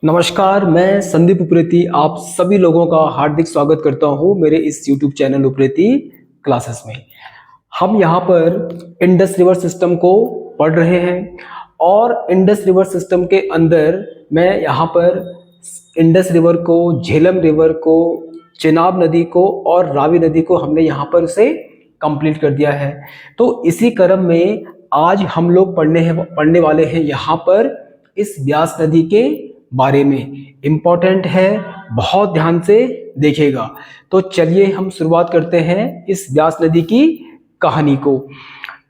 नमस्कार, मैं संदीप उप्रेती आप सभी लोगों का हार्दिक स्वागत करता हूं मेरे इस YouTube चैनल उप्रेती क्लासेस में। हम यहां पर इंडस रिवर सिस्टम को पढ़ रहे हैं और इंडस रिवर सिस्टम के अंदर मैं यहां पर इंडस रिवर को, झेलम रिवर को, चेनाब नदी को और रावी नदी को हमने यहां पर उसे कंप्लीट कर दिया है। तो इसी क्रम में आज हम लोग पढ़ने वाले हैं यहाँ पर इस ब्यास नदी के बारे में। इम्पोर्टेंट है, बहुत ध्यान से देखिएगा। तो चलिए हम शुरुआत करते हैं इस ब्यास नदी की कहानी को।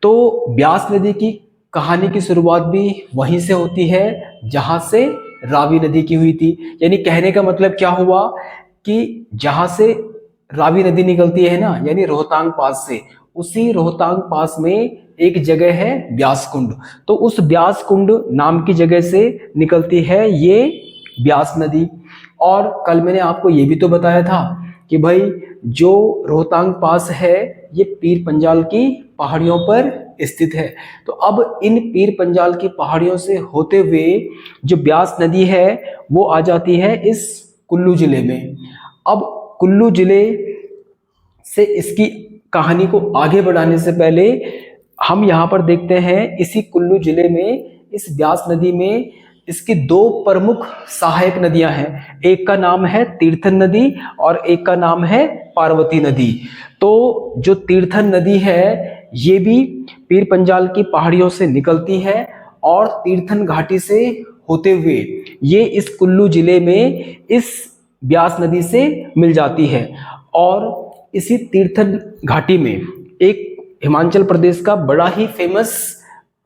तो ब्यास नदी की कहानी की शुरुआत भी वहीं से होती है जहां से रावी नदी की हुई थी। यानी कहने का मतलब क्या हुआ कि जहां से रावी नदी निकलती है ना, यानी रोहतांग पास से, उसी रोहतांग पास में एक जगह है ब्यास कुंड। तो उस ब्यास कुंड नाम की जगह से निकलती है ये ब्यास नदी। और कल मैंने आपको ये भी तो बताया था कि भाई जो रोहतांग पास है ये पीर पंजाल की पहाड़ियों पर स्थित है। तो अब इन पीर पंजाल की पहाड़ियों से होते हुए जो ब्यास नदी है वो आ जाती है इस कुल्लू जिले में। अब कुल्लू जिले से इसकी कहानी को आगे बढ़ाने से पहले हम यहाँ पर देखते हैं इसी कुल्लू जिले में इस ब्यास नदी में इसकी दो प्रमुख सहायक नदियां हैं। एक का नाम है तीर्थन नदी और एक का नाम है पार्वती नदी। तो जो तीर्थन नदी है ये भी पीर पंजाल की पहाड़ियों से निकलती है और तीर्थन घाटी से होते हुए ये इस कुल्लू जिले में इस ब्यास नदी से मिल जाती है। और इसी तीर्थन घाटी में एक हिमाचल प्रदेश का बड़ा ही फेमस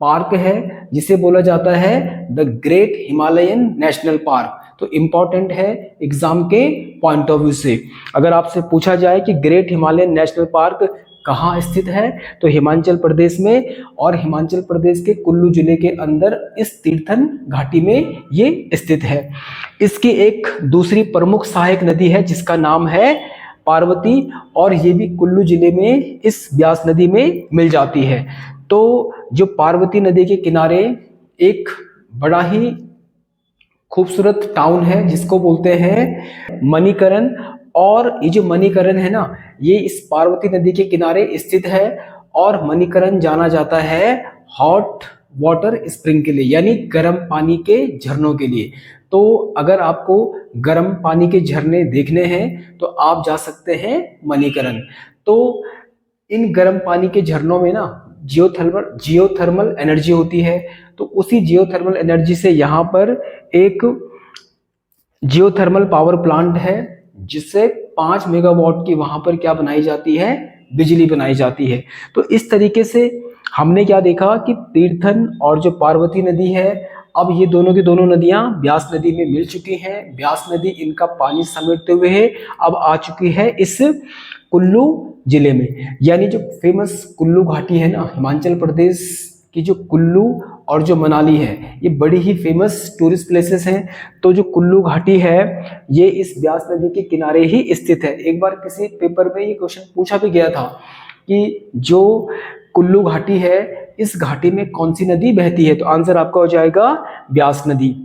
पार्क है जिसे बोला जाता है the great Himalayan national park. तो इम्पॉर्टेंट है एग्जाम के पॉइंट ऑफ व्यू से। अगर आपसे पूछा जाए कि ग्रेट हिमालयन नेशनल पार्क कहाँ स्थित है तो हिमाचल प्रदेश में, और हिमाचल प्रदेश के कुल्लू जिले के अंदर इस तीर्थन घाटी में ये स्थित है। इसकी एक दूसरी प्रमुख सहायक नदी है जिसका नाम है पार्वती, और ये भी कुल्लू जिले में इस ब्यास नदी में मिल जाती है। तो जो पार्वती नदी के किनारे एक बड़ा ही खूबसूरत टाउन है जिसको बोलते हैं मणिकरण, और ये जो मणिकरण है ना ये इस पार्वती नदी के किनारे स्थित है। और मणिकरण जाना जाता है हॉट वाटर स्प्रिंग के लिए, यानी गर्म पानी के झरनों के लिए। तो अगर आपको गर्म पानी के झरने देखने हैं तो आप जा सकते हैं मणिकरण। तो इन गर्म पानी के झरनों में ना जियोथर्मल एनर्जी होती है। तो उसी जियोथर्मल एनर्जी से यहाँ पर एक जियोथर्मल पावर प्लांट है जिससे 5 मेगावाट की वहां पर क्या बनाई जाती है, बिजली बनाई जाती है। तो इस तरीके से हमने क्या देखा कि तीर्थन और जो पार्वती नदी है, अब ये दोनों की दोनों नदियां ब्यास नदी में मिल चुकी हैं। ब्यास नदी इनका पानी समेटते हुए है अब आ चुकी है इस कुल्लू जिले में। यानी जो फेमस कुल्लू घाटी है ना, हिमाचल प्रदेश की जो कुल्लू और जो मनाली है ये बड़ी ही फेमस टूरिस्ट प्लेसेस हैं। तो जो कुल्लू घाटी है ये इस ब्यास नदी के किनारे ही स्थित है। एक बार किसी पेपर में ये क्वेश्चन पूछा भी गया था कि जो कुल्लू घाटी है इस घाटी में कौन सी नदी बहती है, तो आंसर आपका हो जाएगा ब्यास नदी।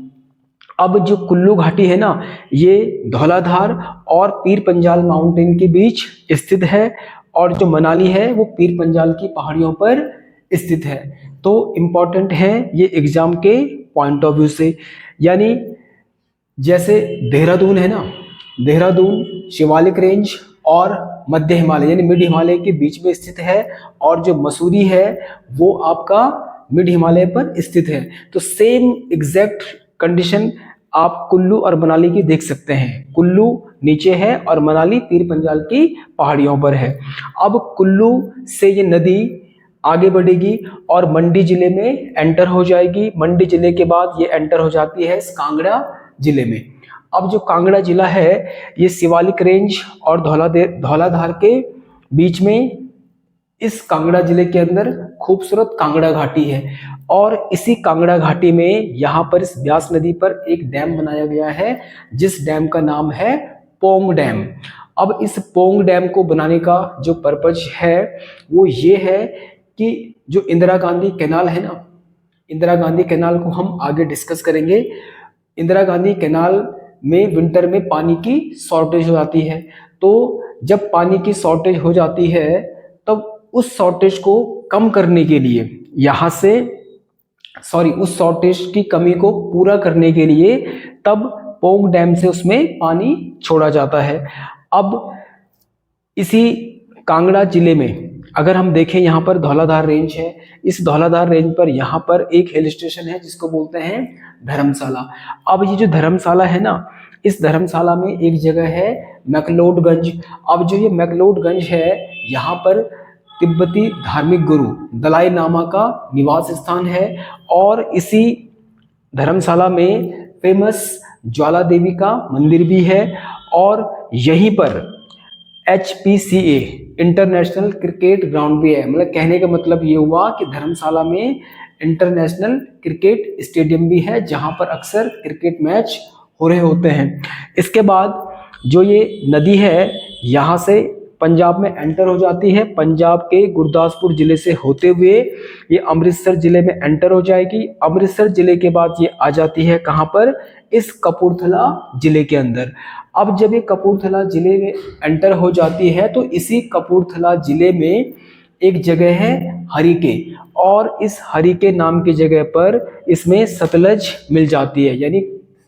अब जो कुल्लू घाटी है ना ये धौलाधार और पीर पंजाल माउंटेन के बीच स्थित है, और जो मनाली है वो पीर पंजाल की पहाड़ियों पर स्थित है। तो इम्पॉर्टेंट है ये एग्जाम के पॉइंट ऑफ व्यू से। यानी जैसे देहरादून है ना, देहरादून शिवालिक रेंज और मध्य हिमालय यानी मिड हिमालय के बीच में स्थित है, और जो मसूरी है वो आपका मिड हिमालय पर स्थित है। तो सेम एग्जैक्ट कंडीशन आप कुल्लू और मनाली की देख सकते हैं। कुल्लू नीचे है और मनाली पीर पंजाल की पहाड़ियों पर है। अब कुल्लू से ये नदी आगे बढ़ेगी और मंडी जिले में एंटर हो जाएगी। मंडी जिले के बाद ये एंटर हो जाती है कांगड़ा जिले में। अब जो कांगड़ा जिला है ये शिवालिक रेंज और धौलाधार के बीच में इस कांगड़ा जिले के अंदर खूबसूरत कांगड़ा घाटी है, और इसी कांगड़ा घाटी में यहाँ पर इस ब्यास नदी पर एक डैम बनाया गया है जिस डैम का नाम है पोंग डैम। अब इस पोंग डैम को बनाने का जो पर्पज है वो ये है कि जो इंदिरा गांधी कैनाल है ना, इंदिरा गांधी कैनाल को हम आगे डिस्कस करेंगे। इंदिरा गांधी कैनाल में विंटर में पानी की शॉर्टेज हो जाती है। तो जब पानी की शॉर्टेज हो जाती है तब उस शॉर्टेज को कम करने के लिए यहाँ से उस शॉर्टेज की कमी को पूरा करने के लिए तब पोंग डैम से उसमें पानी छोड़ा जाता है। अब इसी कांगड़ा जिले में अगर हम देखें, यहाँ पर धौलाधार रेंज है। इस धौलाधार रेंज पर यहाँ पर एक हिल स्टेशन है जिसको बोलते हैं धर्मशाला। अब ये जो धर्मशाला है ना, इस धर्मशाला में एक जगह है मैक्लोडगंज। अब जो ये मैक्लोडगंज है, यहाँ पर तिब्बती धार्मिक गुरु दलाई लामा का निवास स्थान है। और इसी धर्मशाला में फेमस ज्वाला देवी का मंदिर भी है। और यहीं पर HPCA इंटरनेशनल क्रिकेट ग्राउंड भी है। मतलब कहने का मतलब ये हुआ कि धर्मशाला में इंटरनेशनल क्रिकेट स्टेडियम भी है जहां पर अक्सर क्रिकेट मैच हो रहे होते हैं। इसके बाद जो ये नदी है यहाँ से पंजाब में एंटर हो जाती है। पंजाब के गुरदासपुर जिले से होते हुए ये अमृतसर जिले में एंटर हो जाएगी। अमृतसर जिले के बाद ये आ जाती है कहाँ पर, इस कपूरथला जिले के अंदर। अब जब ये कपूरथला जिले में एंटर हो जाती है तो इसी कपूरथला जिले में एक जगह है हरिके, और इस हरिके नाम की जगह पर इसमें सतलज मिल जाती है। यानी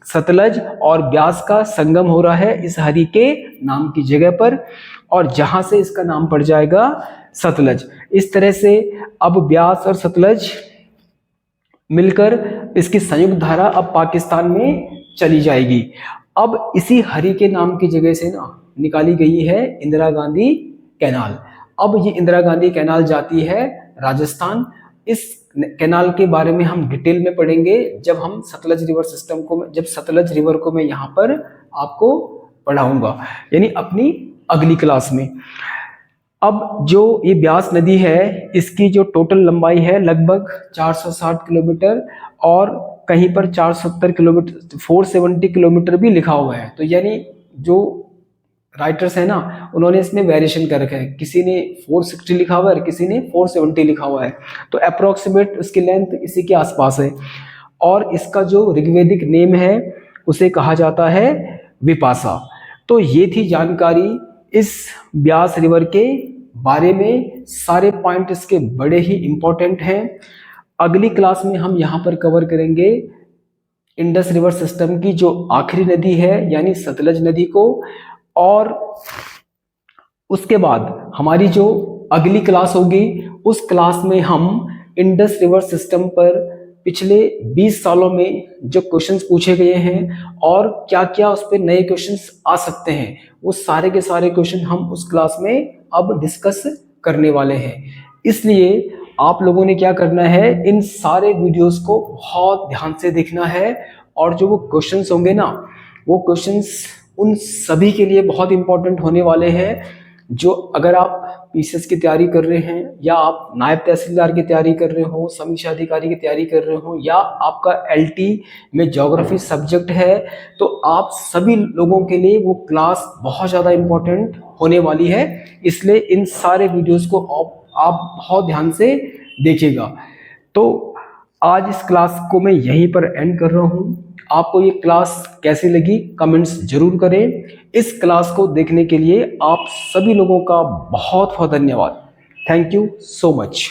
सतलज और ब्यास का संगम हो रहा है इस हरिके नाम की जगह पर, और जहां से इसका नाम पड़ जाएगा सतलज। इस तरह से अब ब्यास और सतलज मिलकर इसकी संयुक्त धारा अब पाकिस्तान में चली जाएगी। अब इसी हरिके नाम की जगह से ना निकाली गई है इंदिरा गांधी कैनाल। अब ये इंदिरा गांधी कैनाल जाती है राजस्थान। इस कैनाल के बारे में हम डिटेल में पढ़ेंगे जब हम सतलज रिवर सिस्टम को, जब सतलज रिवर को मैं यहाँ पर आपको पढ़ाऊंगा, यानी अपनी अगली क्लास में। अब जो ये ब्यास नदी है, इसकी जो टोटल लंबाई है लगभग 460 किलोमीटर, और कहीं पर 470 किलोमीटर, 470 किलोमीटर भी लिखा हुआ है। तो यानी जो राइटर्स है ना, उन्होंने इसमें वेरिएशन कर रखा है। किसी ने 460 लिखा हुआ है, किसी ने 470 लिखा हुआ है। तो अप्रोक्सीमेट उसकी लेंथ इसी के आसपास है। और इसका जो ऋग्वेदिक नेम है उसे कहा जाता है विपासा। तो ये थी जानकारी इस ब्यास रिवर के बारे में। सारे पॉइंट इसके बड़े ही इंपॉर्टेंट हैं। अगली क्लास में हम यहाँ पर कवर करेंगे इंडस रिवर सिस्टम की जो आखिरी नदी है यानी सतलज नदी को। और उसके बाद हमारी जो अगली क्लास होगी, उस क्लास में हम इंडस रिवर सिस्टम पर पिछले 20 सालों में जो क्वेश्चंस पूछे गए हैं और क्या क्या उस पर नए क्वेश्चंस आ सकते हैं, वो सारे के सारे क्वेश्चन हम उस क्लास में अब डिस्कस करने वाले हैं। इसलिए आप लोगों ने क्या करना है, इन सारे वीडियोस को बहुत ध्यान से देखना है। और जो वो क्वेश्चंस होंगे ना, वो क्वेश्चंस उन सभी के लिए बहुत इंपॉर्टेंट होने वाले हैं जो अगर आप पीसीएस की तैयारी कर रहे हैं, या आप नायब तहसीलदार की तैयारी कर रहे हो, समीक्षा अधिकारी की तैयारी कर रहे हो, या आपका LT में ज्योग्राफी सब्जेक्ट है, तो आप सभी लोगों के लिए वो क्लास बहुत ज़्यादा इम्पोर्टेंट होने वाली है। इसलिए इन सारे वीडियोस को आप बहुत ध्यान से देखिएगा। तो आज इस क्लास को मैं यहीं पर एंड कर रहा हूँ। आपको ये क्लास कैसी लगी कमेंट्स जरूर करें। इस क्लास को देखने के लिए आप सभी लोगों का बहुत बहुत धन्यवाद। Thank you so much.